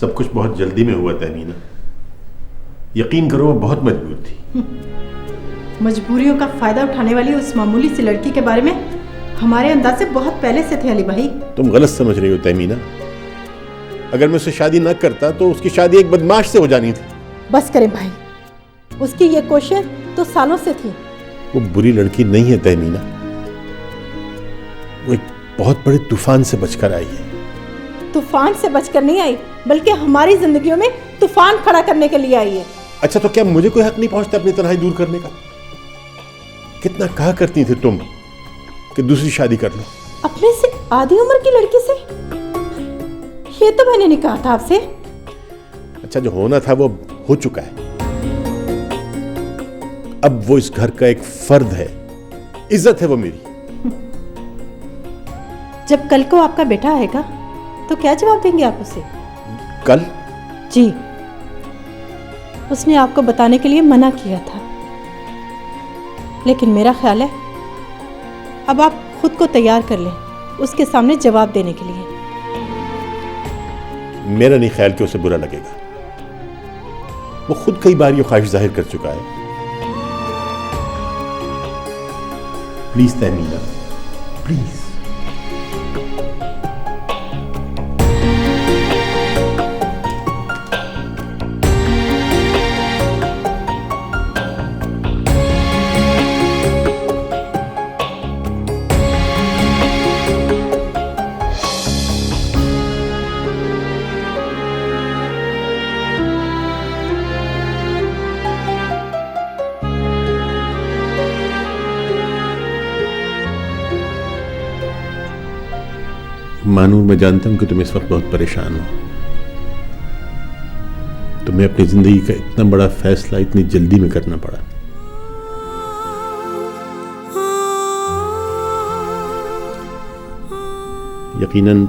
सब कुछ बहुत जल्दी में हुआ तहमीना। यकीन करो वो बहुत मजबूर थी। मजबूरियों का फायदा उठाने वाली उस मामूली सी लड़की के बारे में हमारे अंदाजे बहुत पहले से थे अली भाई। तुम गलत समझ रही हो तहमीना। अगर मैं उससे शादी न करता तो उसकी शादी एक बदमाश से हो जानी थी। बस करें भाई, उसकी ये कोशिश तो सालों से थी। वो बुरी लड़की नहीं है तहमीना, वो एक बहुत बड़े तूफान से बचकर आई है। तूफान से बचकर नहीं आई, बल्कि हमारी जिंदगियों में तूफान खड़ा करने के लिए आई है। अच्छा, तो क्या मुझे कोई हक नहीं पहुंचता अपनी तन्हाई दूर करने का? कितना कहा करती थी तुम कि दूसरी शादी कर लो। अपने से आधी उम्र की लड़की से? ये तो मैंने नहीं कहा था आपसे। अच्छा, जो होना था वो हो चुका है। अब वो इस घर का एक फर्द है, इज्जत है वो मेरी। जब कल को आपका बेटा आएगा तो क्या जवाब देंगे आप उसे? कल? जी, उसने आपको बताने के लिए मना किया था, लेकिन मेरा ख्याल है अब आप खुद को तैयार कर लें उसके सामने जवाब देने के लिए। मेरा नहीं ख्याल कि उसे बुरा लगेगा। वो खुद कई बार ये ख्वाहिश जाहिर कर चुका है। Please Tahmina, please. मानूर, मैं जानता हूं कि तुम इस वक्त बहुत परेशान हो। तुम्हें अपनी जिंदगी का इतना बड़ा फैसला इतनी जल्दी में करना पड़ा। यकीनन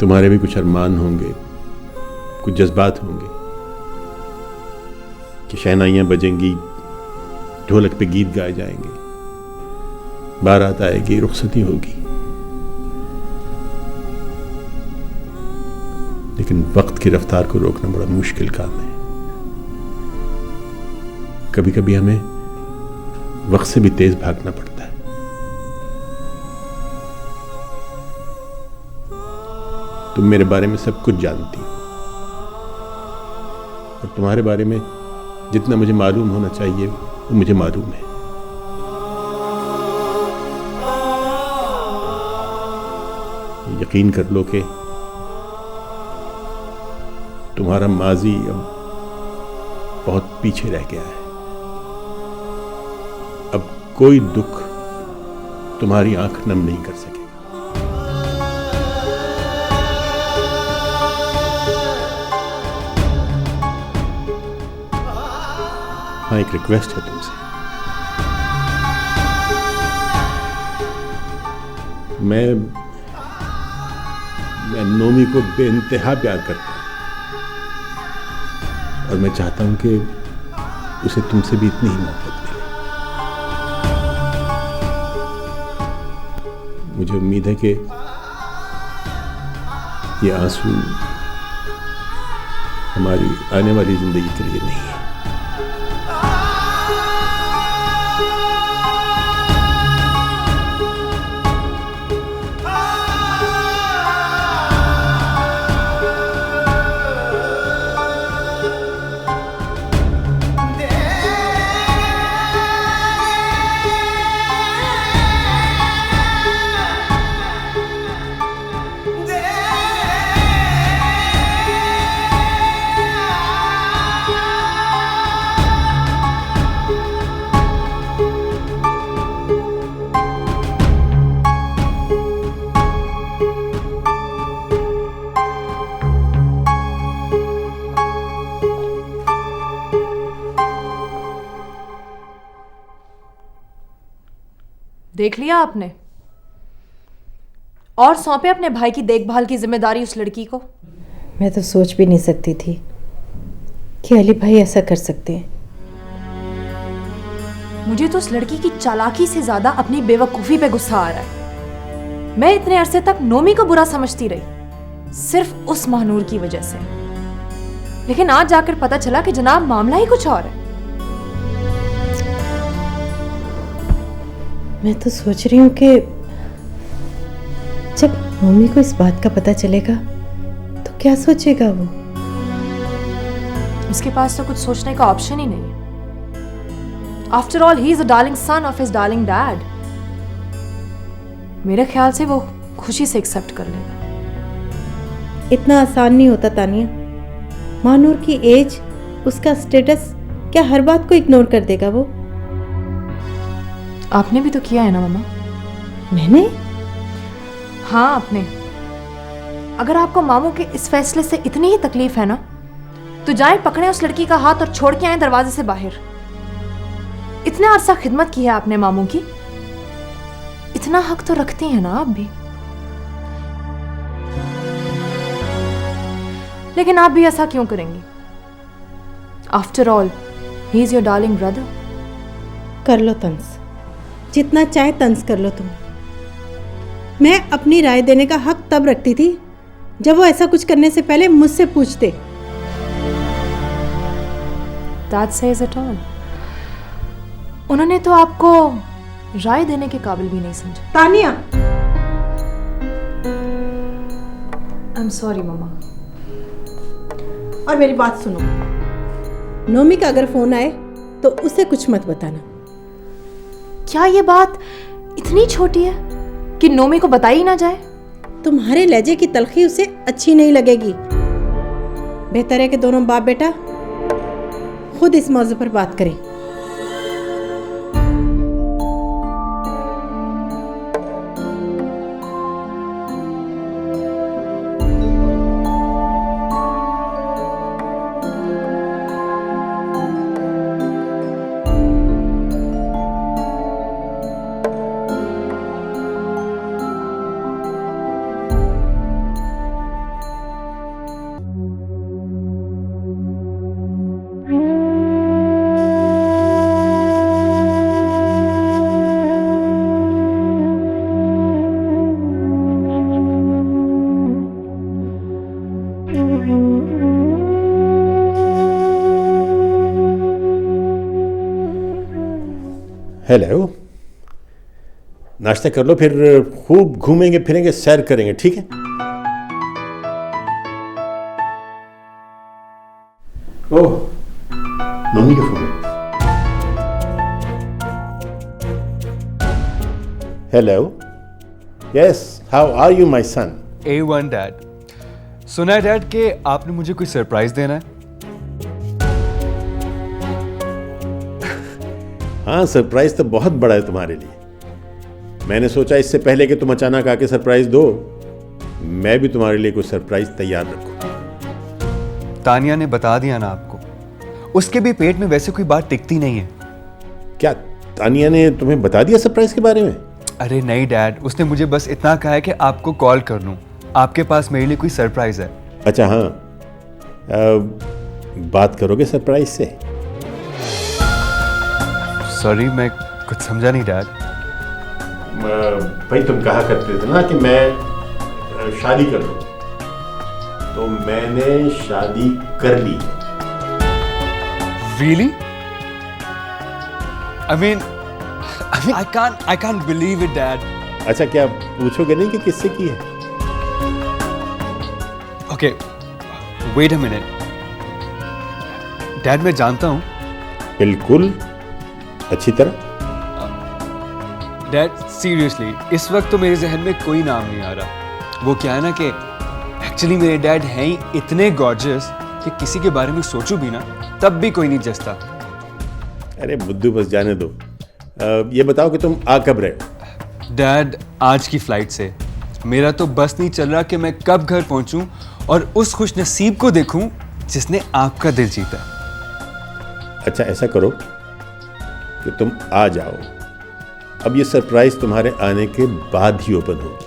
तुम्हारे भी कुछ अरमान होंगे, कुछ जज्बात होंगे कि शहनाइयां बजेंगी, ढोलक पे गीत गाए जाएंगे, बारात आएगी, रुखसती होगी। लेकिन वक्त की रफ्तार को रोकना बड़ा मुश्किल काम है। कभी कभी हमें वक्त से भी तेज भागना पड़ता है। तुम मेरे बारे में सब कुछ जानती हो और तुम्हारे बारे में जितना मुझे मालूम होना चाहिए वो मुझे मालूम है। यकीन कर लो कि तुम्हारा माजी अब बहुत पीछे रह गया है। अब कोई दुख तुम्हारी आंख नम नहीं कर सकेगा। हाँ, एक रिक्वेस्ट है तुमसे। मैं नोमी को बेइंतहा प्यार करता हूं और मैं चाहता हूं कि उसे तुमसे भी इतनी ही मोहब्बत मिले। मुझे उम्मीद है कि ये आंसू हमारी आने वाली जिंदगी के लिए नहीं है। देख लिया आपने? और सौंपे अपने भाई की देखभाल की जिम्मेदारी उस लड़की को। मैं तो सोच भी नहीं सकती थी कि अली भाई ऐसा कर सकते हैं। मुझे तो उस लड़की की चालाकी से ज्यादा अपनी बेवकूफी पे गुस्सा आ रहा है। मैं इतने अरसे तक नोमी को बुरा समझती रही, सिर्फ उस महानूर की वजह से। लेकिन आज जाकर पता चला कि जनाब मामला ही कुछ और है। मैं तो सोच रही हूँ कि जब मम्मी को इस बात का पता चलेगा तो क्या सोचेगा वो। उसके पास तो कुछ सोचने का ऑप्शन ही नहीं है। After all he is a darling son of his darling dad. मेरे ख्याल से वो खुशी से एक्सेप्ट कर लेगा। इतना आसान नहीं होता तानिया। मानूर की एज, उसका स्टेटस, क्या हर बात को इग्नोर कर देगा वो? आपने भी तो किया है ना मम्मा। मैंने? हाँ आपने। अगर आपको मामू के इस फैसले से इतनी ही तकलीफ है ना, तो जाएं पकड़े उस लड़की का हाथ और छोड़ के आए दरवाजे से बाहर। इतना अरसा खिदमत की है आपने मामू की, इतना हक तो रखती हैं ना आप भी। लेकिन आप भी ऐसा क्यों करेंगी? After all he is your darling brother. कर लो तंज, जितना चाहे तंज कर लो तुम। मैं अपनी राय देने का हक तब रखती थी जब वो ऐसा कुछ करने से पहले मुझसे पूछते। That says it all. उन्होंने तो आपको राय देने के काबिल भी नहीं समझा। तानिया, I'm sorry मम्मा। और मेरी बात सुनो, नोमी का अगर फोन आए तो उसे कुछ मत बताना। क्या ये बात इतनी छोटी है कि नोमी को बताई ही ना जाए? तुम्हारे लहजे की तलखी उसे अच्छी नहीं लगेगी। बेहतर है कि दोनों बाप बेटा खुद इस मौजू पर बात करें। हेलो, नाश्ता कर लो, फिर खूब घूमेंगे फिरेंगे, सैर करेंगे, ठीक है? ओह, मम्मी का फोन है। Hello, yes, how are you my son? A1 dad. सुना है डैड कि आपने मुझे कोई सरप्राइज देना है। हाँ, सरप्राइज तो बहुत बड़ा है तुम्हारे लिए। मैंने सोचा इससे पहले कि तुम अचानक आके सरप्राइज दो, मैं भी तुम्हारे लिए कोई सरप्राइज तैयार रखूं। तानिया ने बता दिया ना आपको, उसके भी पेट में वैसे कोई बात टिकती नहीं है। क्या तानिया ने तुम्हें बता दिया सरप्राइज के बारे में? अरे नहीं डैड, उसने मुझे बस इतना कहा है कि आपको कॉल कर लूं, आपके पास मेरे लिए कोई सरप्राइज है। अच्छा हाँ, बात करोगे सरप्राइज से? सॉरी, मैं कुछ समझा नहीं डैड। भाई तुम कहा करते थे ना कि मैं शादी कर लूं, तो मैंने शादी कर ली। Really? I mean, I can't believe it, Dad. अच्छा, क्या पूछोगे नहीं कि किससे की है? Okay, wait a minute. Dad, मैं जानता हूँ। बिल्कुल, अच्छी तरह। डैड सीरियसली इस वक्त तो मेरे जहन में कोई नाम नहीं आ रहा। वो क्या है ना कि एक्चुअली मेरे डैड हैं ही इतने गॉर्जियस कि किसी के बारे में सोचूं भी ना तब भी कोई नहीं जचता। अरे बुद्धू, बस जाने दो। ये बताओ कि तुम आ कब रहे? डैड, आज की फ्लाइट से मेरा तो बस नहीं चल रहा कि मैं कब घर पहुंचूं और उस खुश नसीब को देखूं जिसने आपका दिल जीता। अच्छा, ऐसा करो कि तुम आ जाओ। अब ये सरप्राइज तुम्हारे आने के बाद ही ओपन होगी।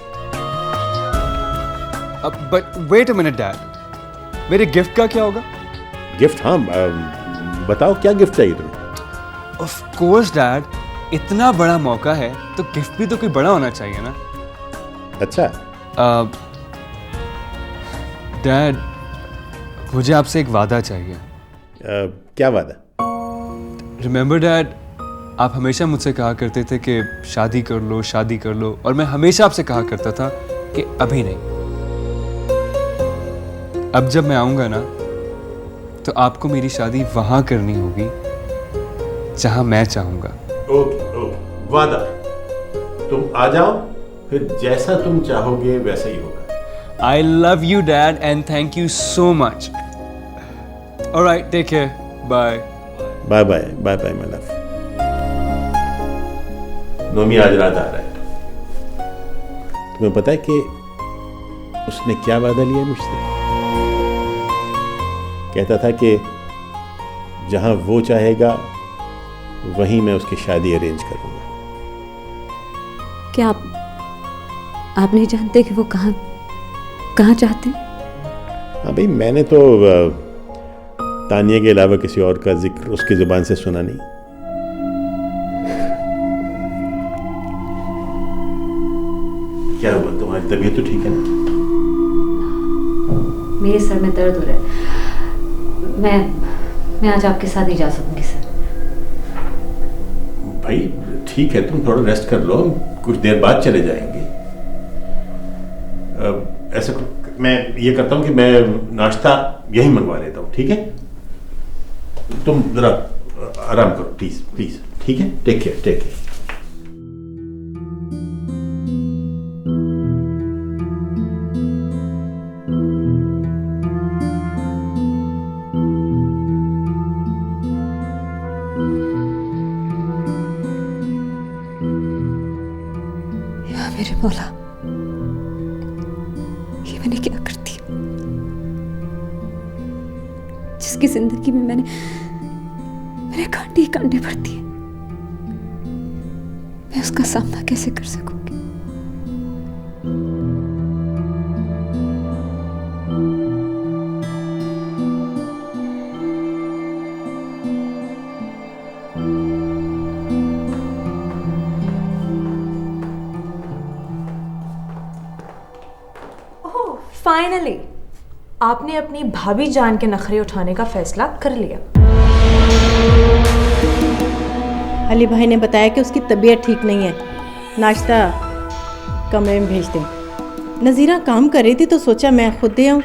But wait a minute dad, मेरे गिफ्ट का क्या होगा? गिफ्ट? हाँ, बताओ क्या गिफ्ट चाहिए तुम्हें? ऑफ कोर्स डैड, इतना बड़ा मौका है तो गिफ्ट भी तो कोई बड़ा होना चाहिए ना। अच्छा, डैड, मुझे आपसे एक वादा चाहिए। क्या वादा? रिमेंबर डैड, आप हमेशा मुझसे कहा करते थे कि शादी कर लो, शादी कर लो, और मैं हमेशा आपसे कहा करता था कि अभी नहीं। अब जब मैं आऊंगा ना, तो आपको मेरी शादी वहां करनी होगी जहां मैं चाहूंगा। ओके, वादा। तुम आ जाओ, फिर जैसा तुम चाहोगे वैसा ही होगा। I love you, Dad, and thank you so much. All right, take care. Bye. Bye bye, bye bye my love. Nomi आज रात आ रहा है। तुम्हें पता है कि उसने क्या वादा लिया मुझसे? कहता था कि जहां वो चाहेगा वहीं मैं उसकी शादी अरेंज करूंगा। क्या आप नहीं जानते कि वो कहाँ चाहते हैं? हाँ भाई, मैंने तो तानिया के अलावा किसी और का जिक्र उसकी जुबान से सुना नहीं। क्या हुआ, तुम्हारी तबीयत तो ठीक है ना? मेरे सर में दर्द हो रहा है। मैं आज आपके साथ नहीं जा सकूंगी सर। भाई ठीक है, तुम थोड़ा रेस्ट कर लो, कुछ देर बाद चले जाएंगे। ऐसा मैं ये करता हूँ कि मैं नाश्ता यहीं मंगवा लेता हूँ, ठीक है? तुम जरा आराम करो प्लीज प्लीज, ठीक है? Take care, take care. या मेरे मौला, ये मैंने क्या कर दिया? जिसकी जिंदगी में मैंने कांटे ही कांटे भर दिए, मैं उसका सामना कैसे कर सकूंगी? फाइनली आपने अपनी भाभी जान के नखरे उठाने का फैसला कर लिया। अली भाई ने बताया कि उसकी तबीयत ठीक नहीं है, नाश्ता कमरे में भेज दें। नज़ीरा काम कर रही थी तो सोचा मैं खुद दे आऊँ।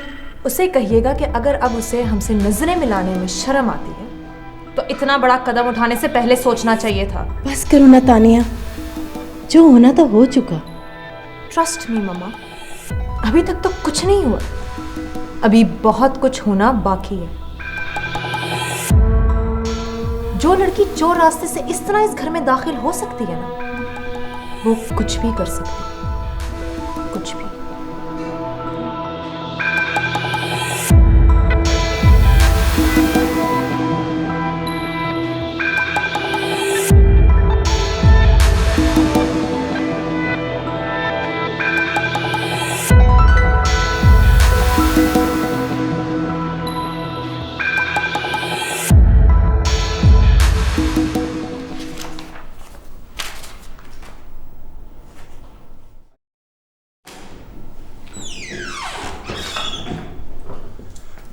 उसे कहिएगा कि अगर अब उसे हमसे नजरें मिलाने में शर्म आती है तो इतना बड़ा कदम उठाने से पहले सोचना चाहिए था। बस करो ना तानिया, जो होना था हो चुका। ट्रस्ट मी मम्मा, अभी तक तो कुछ नहीं हुआ, अभी बहुत कुछ होना बाकी है। जो लड़की चोर रास्ते से इस तरह इस घर में दाखिल हो सकती है ना, वो कुछ भी कर सकती है, कुछ भी।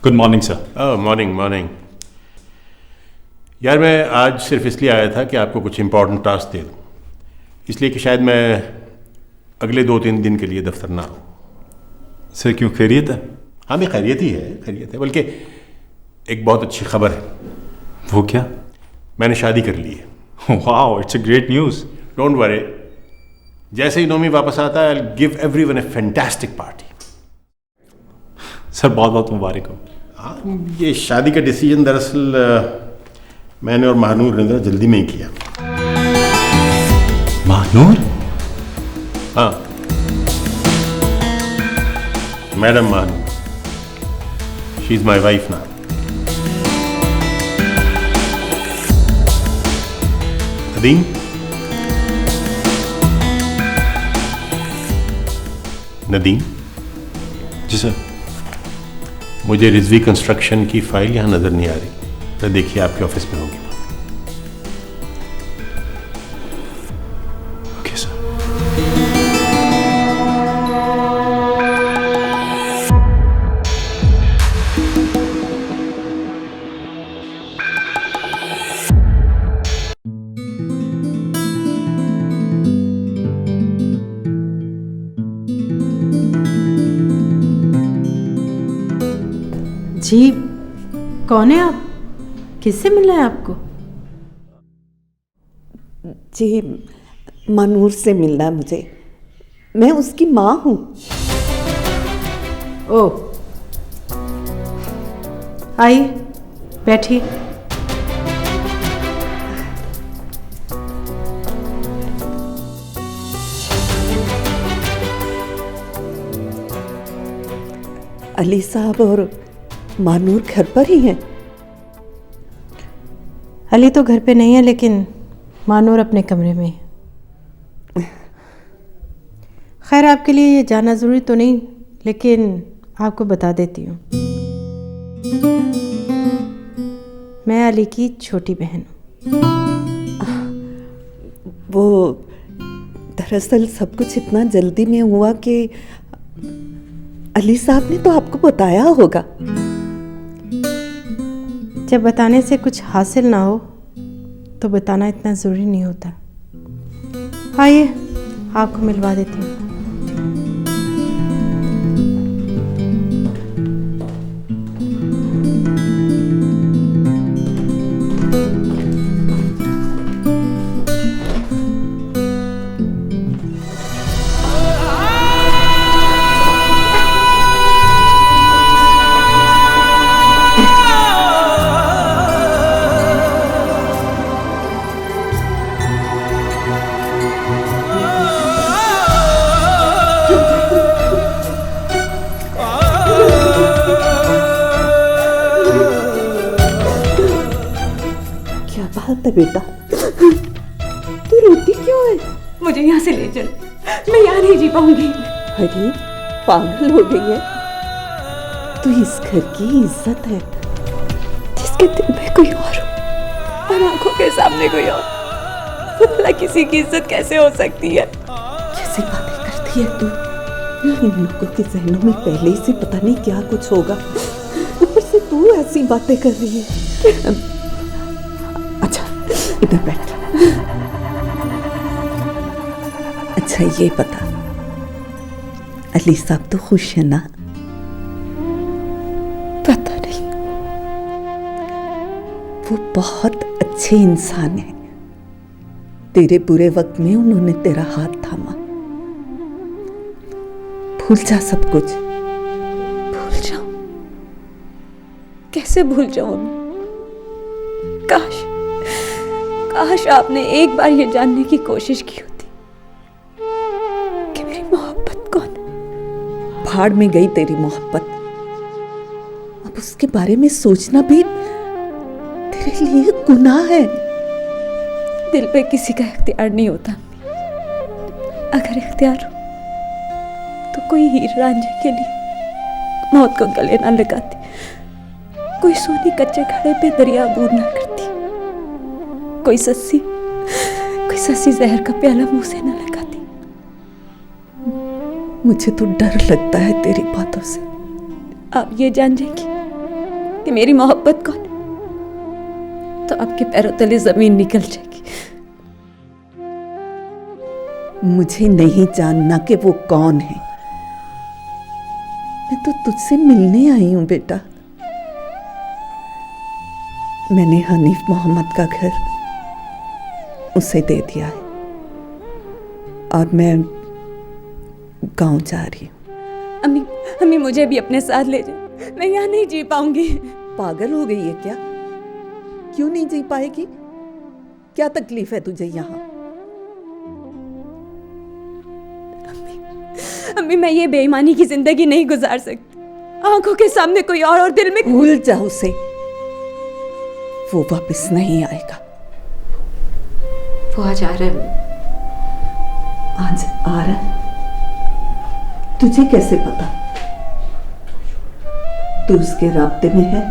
Good morning sir. Morning morning. यार मैं आज सिर्फ इसलिए आया था कि आपको कुछ इम्पोर्टेंट टास्क दे दूँ, इसलिए कि शायद मैं अगले 2-3 दिन के लिए दफ्तर ना आऊँ। सर क्यों, खैरियत है? हाँ मैं खैरियत ही है, खैरियत है, बल्कि एक बहुत अच्छी खबर है। वो क्या? मैंने शादी कर ली है। Wow, it's a great news. Don't worry, जैसे ही नोमी वापस आता है I will give everyone A fantastic party. Sir बहुत बहुत मुबारक हो। हाँ, ये शादी का डिसीजन दरअसल मैंने और महानूर ने जरा जल्दी में ही किया। महानूर? हाँ, madam Mahanoor, she is my wife now. Nadeem, Nadeem. Ji sir. मुझे रिजवी कंस्ट्रक्शन की फाइल यहाँ नज़र नहीं आ रही, तो देखिए आपके ऑफिस में होगी। Okay sir. जी, कौन है आप? किससे मिलना है आपको? जी, मनूर से मिलना है मुझे। मैं उसकी माँ हूँ। ओह, आइए बैठिए। अली साहब और मानूर घर पर ही हैं? अली तो घर पे नहीं है, लेकिन मानूर अपने कमरे में है। खैर, आपके लिए ये जानना ज़रूरी तो नहीं, लेकिन आपको बता देती हूँ। मैं अली की छोटी बहन हूँ। वो दरअसल सब कुछ इतना जल्दी में हुआ कि अली साहब ने तो आपको बताया होगा। जब बताने से कुछ हासिल ना हो तो बताना इतना ज़रूरी नहीं होता। आइए, आपको मिलवा देती हूँ। बात है बेटा, तू रोती क्यों है? मुझे यहाँ से ले चल, मैं यहाँ नहीं जी पाऊंगी। अरे पागल हो गई है तू? इस घर की इज्जत है, जिसके दिल में कोई और आंखों के सामने कोई और, वो भला किसी की इज्जत कैसे हो सकती है? कैसी बातें करती है तू? इन लोगों के जहनों में पहले से पता नहीं क्या कुछ होगा, ऊपर से तू ऐसी बातें कर रही है। अच्छा इधर बैठ। अच्छा ये बता, अली साहब तो खुश है ना? पता नहीं। वो बहुत अच्छे इंसान है। तेरे बुरे वक्त में उन्होंने तेरा हाथ थामा। भूल जा सब कुछ। भूल जाऊं? कैसे भूल जाऊं अम्मी? काश आपने एक बार ये जानने की कोशिश की होती कि मेरी मोहब्बत कौन है। भाड़ में गई तेरी मोहब्बत। अब उसके बारे में सोचना भी तेरे लिए गुनाह है। दिल पे किसी का इख्तियार नहीं होता। अगर इख्तियार हो तो कोई हीर रांझे के लिए मौत को गले ना लगाती, कोई सोनी कच्चे घड़े पे दरिया बूर ना करती, कोई सस्सी जहर का प्याला मुंह से ना लगाती। मुझे तो डर लगता ne तेरी बातों से। आप ये जान जाएंगी कि मेरी मोहब्बत कौन है तो आपके पैरों तले जमीन निकल जाएगी। मुझे नहीं जानना कि वो कौन है। मैं तो तुझसे मिलने आई हूं बेटा। मैंने हनीफ मोहम्मद का घर उसे दे दिया है और मैं गांव जा रही हूं। अम्मी मुझे भी अपने साथ ले जाए, मैं यहाँ नहीं जी पाऊंगी। पागल हो गई है क्या? क्यों नहीं जी पाएगी? क्या तकलीफ है तुझे यहाँ? अम्मी मैं ये बेईमानी की जिंदगी नहीं गुजार सकती। आंखों के सामने कोई और दिल में। भूल जा उसे, वो वापस नहीं आएगा। वो आज आ रहा है। आज आ रहा है? तुझे कैसे पता? तू उसके राब्ते में है?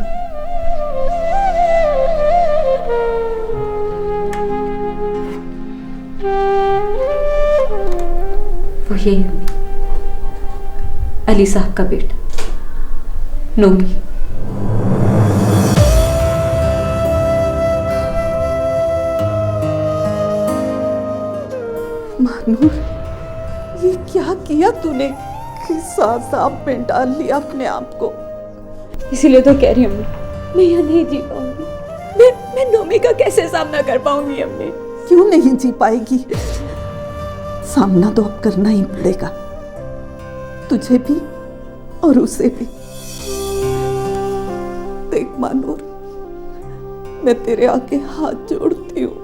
वो यही है अली साहब का बेटा नोमी। मानूर, ये क्या किया तूने? साफ साफ में डाल लिया अपने आप को। इसीलिए तो कह रही हूँ मैं यहाँ नहीं जी पाऊंगी। मैं नोमी का कैसे सामना कर पाऊंगी अम्मी? क्यों नहीं जी पाएगी? सामना तो अब करना ही पड़ेगा, तुझे भी और उसे भी। देख मानूर, मैं तेरे आगे हाथ जोड़ती हूँ,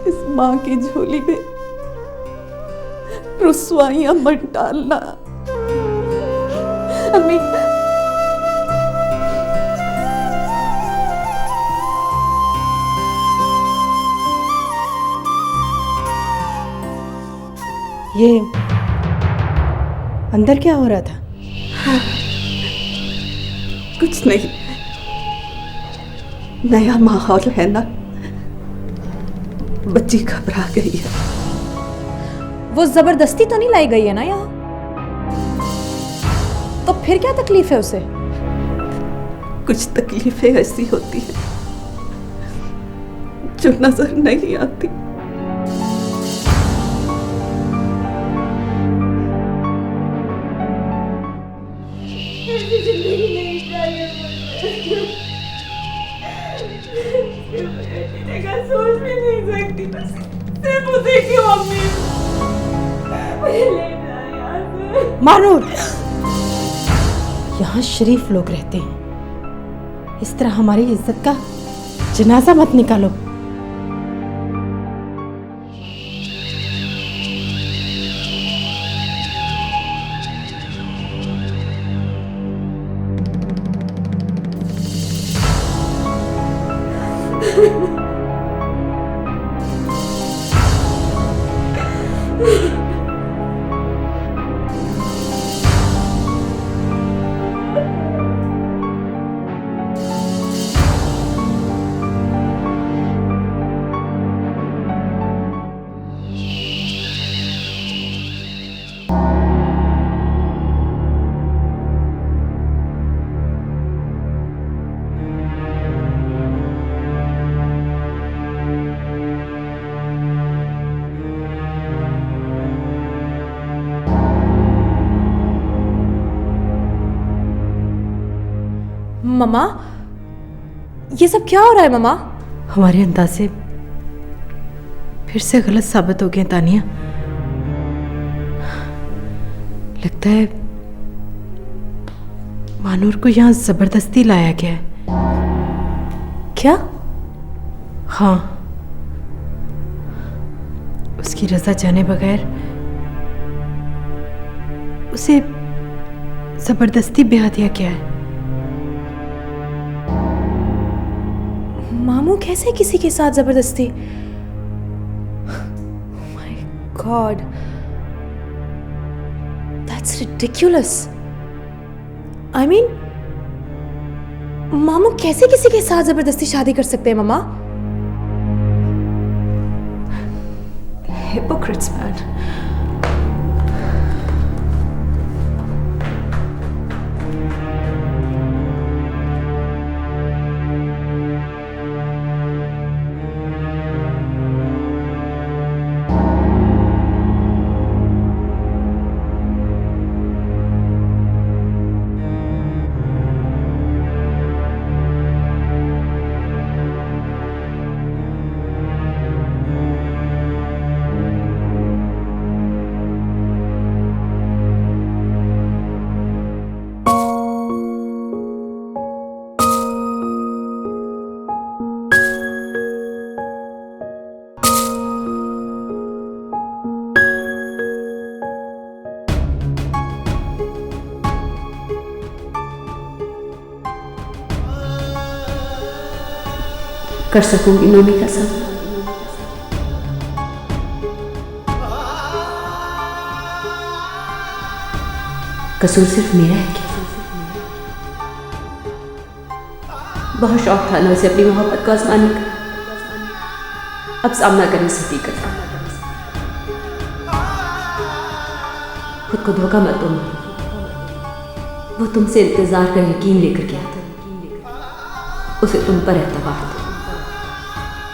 इस माँ की झोली में रुसवाइयां मत डालना। अम्मी ये अंदर क्या हो रहा था? कुछ नहीं, नया माहौल है ना, बच्ची घबरा गई है। वो जबरदस्ती तो नहीं लाई गई है ना यहाँ? तो फिर क्या तकलीफ है उसे? कुछ तकलीफें ऐसी होती हैं जो नजर नहीं आती। सोच भी नहीं सकती, बस सिर्फ उसे क्यों अम्मी? मुझे ले जाओ यहाँ से। मानूर, यहाँ शरीफ लोग रहते हैं, इस तरह हमारी इज्जत का जनाजा मत निकालो। मम्मा, ये सब क्या हो रहा है मम्मा? हमारे अंदाजे फिर से गलत साबित हो गए तानिया। लगता है मानूर को यहाँ जबरदस्ती लाया गया है। क्या? हाँ, उसकी रजा जाने बगैर उसे जबरदस्ती ब्याह दिया गया है। मामू कैसे किसी के साथ जबरदस्ती? My God, that's ridiculous. I mean, मामू कैसे किसी के साथ जबरदस्ती शादी कर सकते हैं मम्मा? Hippocrates man. कर सकूंगी नोमी का सब। कसूर सिर्फ मेरा है क्या? बहुत शौक था ना उसे अपनी मोहब्बत को आजमाने का। अब सामना करें इस हकीकत का। खुद को धोखा मत दो। वो तुमसे इंतजार का यकीन लेकर गया था, उसे तुम पर एतबार था।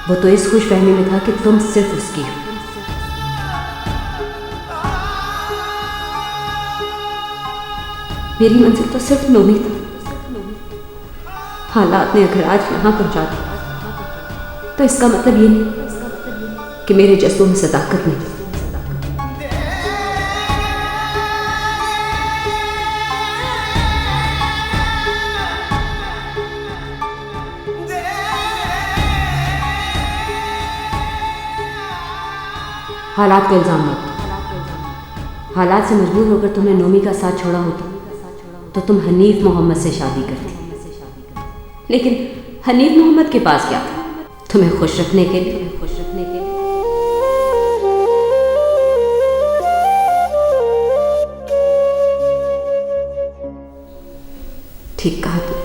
वो तो इस खुशफहमी में था कि तुम सिर्फ उसकी हो। मेरी मंजिल तो सिर्फ नोमी था। हालात ने अगर आज यहाँ पहुंचा दिया तो इसका मतलब ये नहीं कि मेरे जज्बों में सदाकत नहीं। हालात का इल्जाम मत दो। हालात से मजबूर होकर तुमने नोमी का साथ छोड़ा होता तो तुम हनीफ मोहम्मद से शादी करती। लेकिन हनीफ मोहम्मद के पास क्या था तुम्हें खुश रखने के लिए? ठीक कहा तुम।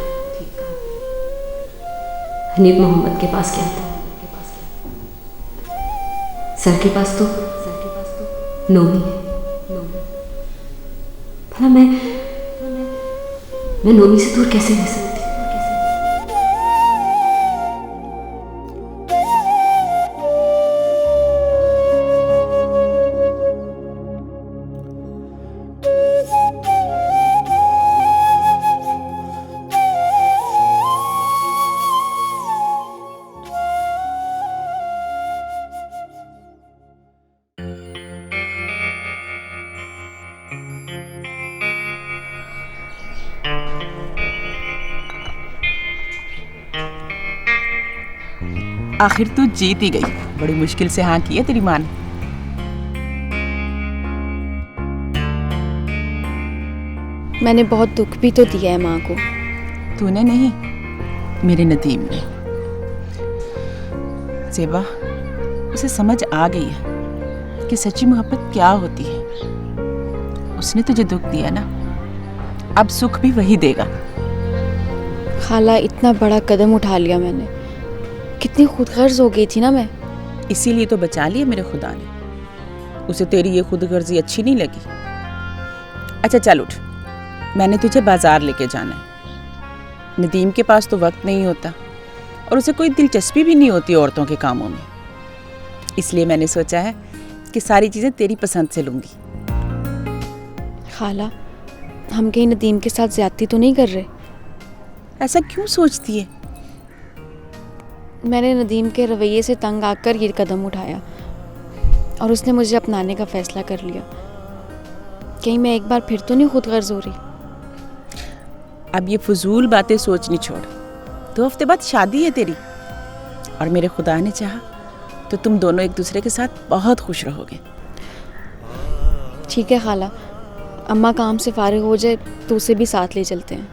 हनीफ मोहम्मद के पास क्या था? सर के पास तो नोमी है। भला मैं नोमी से दूर कैसे रह सकती? आखिर तू जीत ही गई। बड़ी मुश्किल से हाँ की है तेरी माँ ने। मैंने बहुत दुख भी तो दिया है माँ को। तूने नहीं, मेरे नदीम ने। ज़ेबा, उसे समझ आ गई है कि सच्ची मोहब्बत क्या होती है। उसने तुझे दुख दिया ना, अब सुख भी वही देगा। खाला, इतना बड़ा कदम उठा लिया मैंने। कितनी खुदगर्ज हो गई थी ना मैं। इसीलिए तो बचा लिया मेरे खुदा ने। उसे तेरी ये खुदगर्जी अच्छी नहीं लगी। अच्छा चल उठ, मैंने तुझे बाजार लेके जाना है। नदीम के पास तो वक्त नहीं होता और उसे कोई दिलचस्पी भी नहीं होती औरतों के कामों में। इसलिए मैंने सोचा है कि सारी चीज़ें तेरी पसंद से लूँगी। खाला, हम कहीं नदीम के साथ ज्यादती तो नहीं कर रहे? ऐसा क्यों सोचती है? मैंने नदीम के रवैये से तंग आकर ये कदम उठाया और उसने मुझे अपनाने का फैसला कर लिया। कहीं मैं एक बार फिर तो नहीं खुदगर्ज हो रही? अब ये फजूल बातें सोचनी छोड़। 2 हफ्ते बाद शादी है तेरी, और मेरे खुदा ने चाहा तो तुम दोनों एक दूसरे के साथ बहुत खुश रहोगे। ठीक है खाला, अम्मा काम से फारिग हो जाए तो उसे भी साथ ले चलते हैं।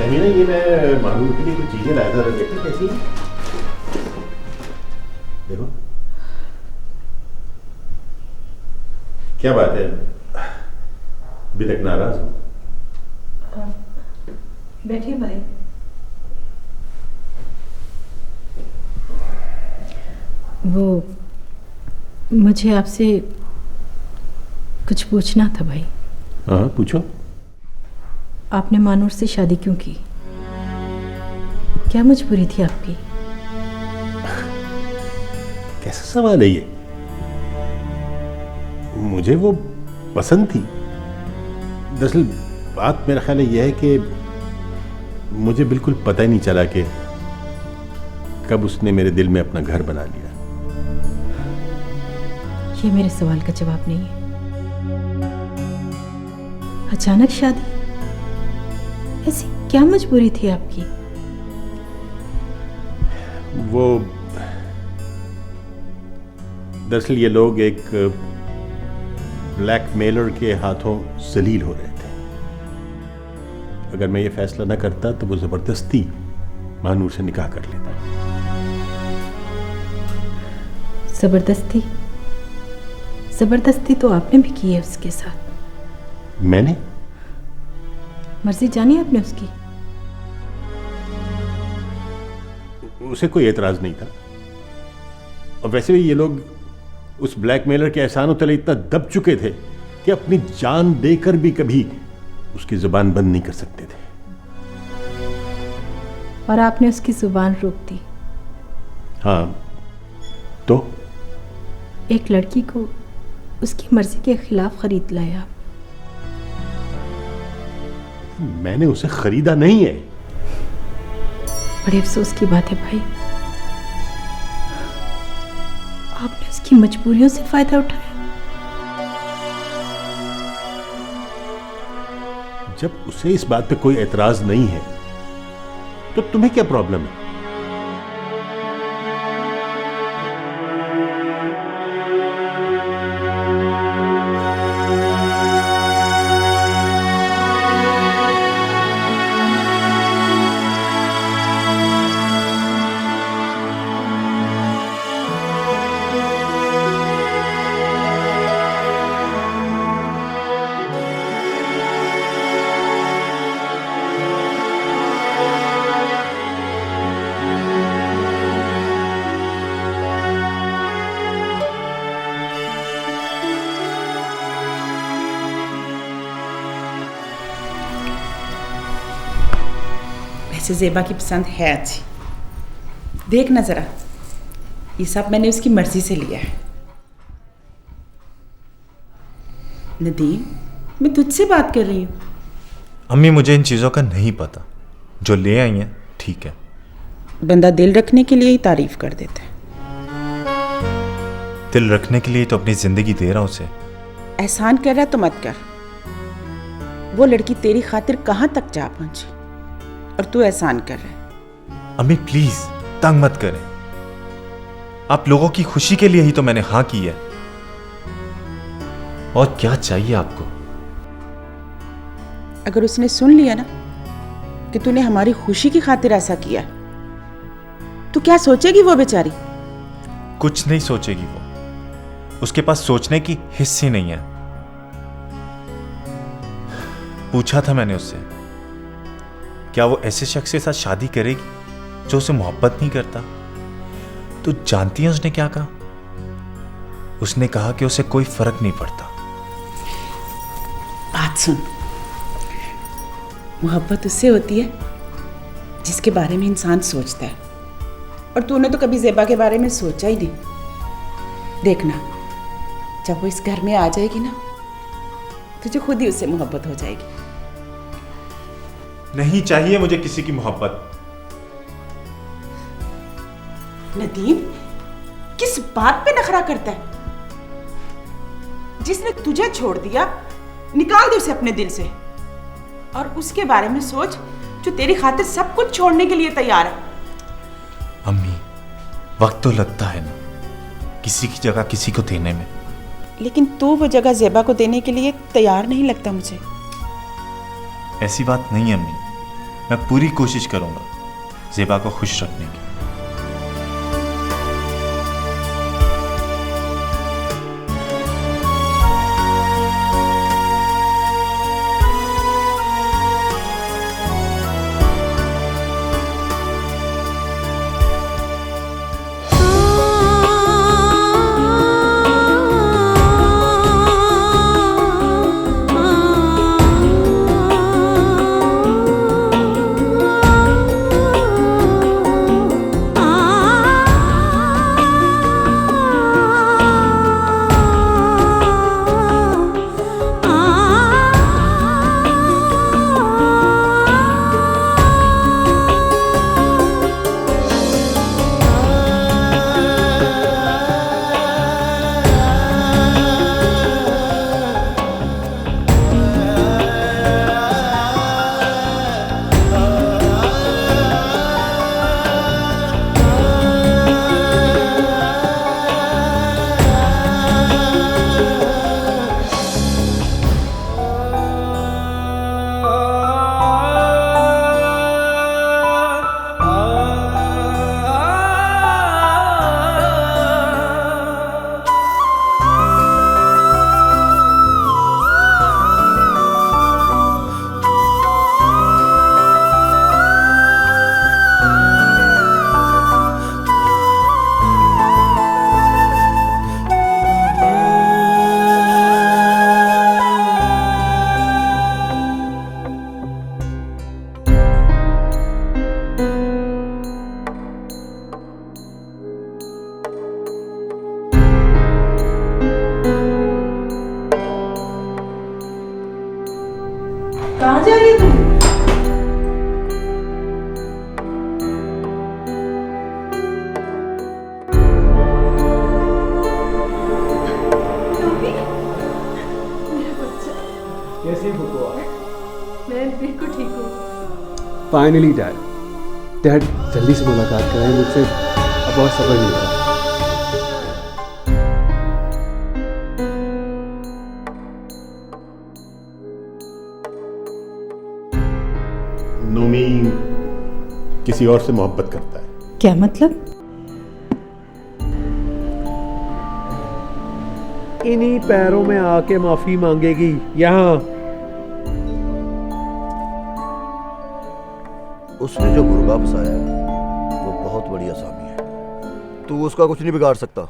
तमीना, ये मैं मानूर के लिए कुछ चीजें लाया था, देखो कैसी है? देखो क्या बात है, अभी तक नाराज हो? बैठिए भाई। वो मुझे आपसे कुछ पूछना था भाई। हाँ पूछो। आपने मानूर से शादी क्यों की? क्या मजबूरी थी आपकी? कैसा सवाल है ये? मुझे वो पसंद थी। दरअसल बात मेरा ख्याल है यह है कि मुझे बिल्कुल पता ही नहीं चला कि कब उसने मेरे दिल में अपना घर बना लिया। ये मेरे सवाल का जवाब नहीं है। अचानक शादी, ऐसी क्या मजबूरी थी आपकी? वो दरअसल ये लोग एक ब्लैकमेलर के हाथों जलील हो रहे थे। अगर मैं ये फैसला न करता तो वो जबरदस्ती मानूर से निकाह कर लेता। जबरदस्ती? जबरदस्ती तो आपने भी की है उसके साथ। मैंने? मर्जी जानी आपने उसकी। उसे कोई एतराज नहीं था, और वैसे भी ये लोग उस ब्लैकमेलर के एहसानों तले इतना दब चुके थे कि अपनी जान देकर भी कभी उसकी जुबान बंद नहीं कर सकते थे। और आपने उसकी जुबान रोक दी। हाँ तो एक लड़की को उसकी मर्जी के खिलाफ खरीद लाया। मैंने उसे खरीदा नहीं है। बड़े अफसोस की बात है भाई, आपने उसकी मजबूरियों से फायदा उठाया। जब उसे इस बात पे कोई एतराज नहीं है तो तुम्हें क्या प्रॉब्लम है? वैसे ज़ेबा की पसंद है अच्छी। देख ना ज़रा, ये सब मैंने उसकी मर्जी से लिया है। नदीम, मैं तुझसे बात कर रही हूँ। अम्मी मुझे इन चीज़ों का नहीं पता, जो ले आई हैं ठीक है। बंदा दिल रखने के लिए ही तारीफ कर देता है। दिल रखने के लिए तो अपनी ज़िंदगी दे रहा हूँ उसे। एहसान कर रहा तो मत कर। वो लड़की तेरी खातिर कहाँ तक जा पहुंची और तू एहसान कर रहा है। अम्मी प्लीज तंग मत करें, आप लोगों की खुशी के लिए ही तो मैंने हाँ की है। और क्या चाहिए आपको? अगर उसने सुन लिया ना कि तूने हमारी खुशी की खातिर ऐसा किया, तो क्या सोचेगी वो बेचारी? कुछ नहीं सोचेगी वो, उसके पास सोचने की हिस्स ही नहीं है। पूछा था मैंने उससे, क्या वो ऐसे शख्स के साथ शादी करेगी जो उसे मोहब्बत नहीं करता? तो जानती है उसने क्या कहा? उसने कहा कि उसे कोई फर्क नहीं पड़ता। बात सुन, मोहब्बत उससे होती है जिसके बारे में इंसान सोचता है, और तूने तो कभी ज़ेबा के बारे में सोचा ही नहीं। देखना, जब वो इस घर में आ जाएगी ना, तुझे खुद ही उससे मोहब्बत हो जाएगी। नहीं चाहिए मुझे किसी की मोहब्बत। नदीम, किस बात पे नखरा करता है? जिसने तुझे छोड़ दिया, निकाल दे उसे अपने दिल से, और उसके बारे में सोच जो तेरी खातिर सब कुछ छोड़ने के लिए तैयार है। अम्मी, वक्त तो लगता है ना किसी की जगह किसी को देने में। लेकिन तू वो जगह ज़ेबा को देने के लिए तैयार नहीं लगता मुझे। ऐसी बात नहीं अम्मी, मैं पूरी कोशिश करूंगा ज़ेबा को खुश रखने की। कहाँ जा रही है तुम? कैसी बुआ? मैं बिल्कुल ठीक हूँ। फाइनली डैड, डैड जल्दी से मुलाकात कराएं मुझसे, अब बहुत सब्र नहीं हो रहा। नूमी किसी और से मोहब्बत करता है। क्या मतलब? इन्हीं पैरों में आके माफी मांगेगी यहाँ। उसने जो मुर्गा फंसाया है वो बहुत बड़ी आसामी है, तू उसका कुछ नहीं बिगाड़ सकता।